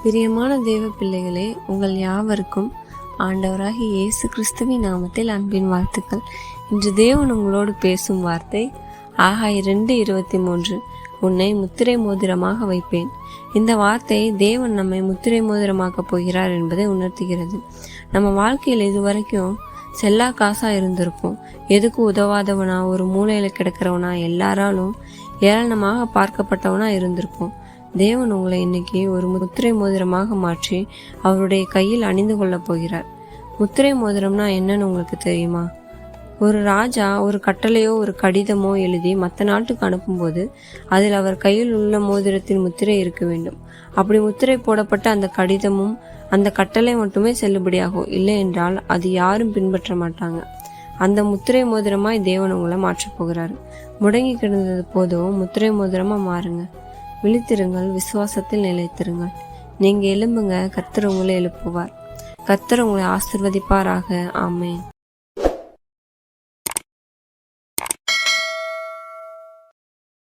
பிரியமான தேவ பிள்ளைகளே, உங்கள் யாவருக்கும் ஆண்டவராகிய இயேசு கிறிஸ்துவின் நாமத்தில் அன்பின் வாழ்த்துக்கள். இன்று தேவன் உங்களோடு பேசும் வார்த்தை ஆகாய் 2:23. உன்னை முத்திரை மோதிரமாக வைப்பேன். இந்த வார்த்தை தேவன் நம்மை முத்திரை மோதிரமாக்க போகிறார் என்பதை உணர்த்துகிறது. நம்ம வாழ்க்கையில் இதுவரைக்கும் செல்லா காசா இருந்திருப்போம். எதுக்கு உதவாதவனா, ஒரு மூலையில கிடக்கிறவனா, எல்லாராலும் ஏளனமாக பார்க்கப்பட்டவனா இருந்திருப்போம். தேவன் உங்களை இன்னைக்கு ஒரு முத்திரை மோதிரமாக மாற்றி அவருடைய கையில் அணிந்து கொள்ள போகிறார். முத்திரை மோதிரம்னா என்னன்னு உங்களுக்கு தெரியுமா? ஒரு ராஜா ஒரு கட்டளையோ ஒரு கடிதமோ எழுதி மற்ற நாட்டுக்கு அனுப்பும்போது அதில் அவர் கையில் உள்ள மோதிரத்தின் முத்திரை இருக்க வேண்டும். அப்படி முத்திரை போடப்பட்ட அந்த கடிதமும் அந்த கட்டளை மட்டுமே செல்லுபடியாகும். இல்லை என்றால் அது யாரும் பின்பற்ற மாட்டாங்க. அந்த முத்திரை மோதிரமாய் தேவன் உங்களை மாற்றப் போகிறாரு. முடங்கி கிடந்தது போதும் முத்திரை மோதிரமா மாறுங்க. விழித்திருங்கள், விசுவாசத்தில் நிலைத்திருங்கள். நீங்க எழும்புங்க, கர்த்தர் உங்களை எழுப்புவார். கர்த்தர் உங்களை ஆசீர்வதிப்பாராக. ஆமென்.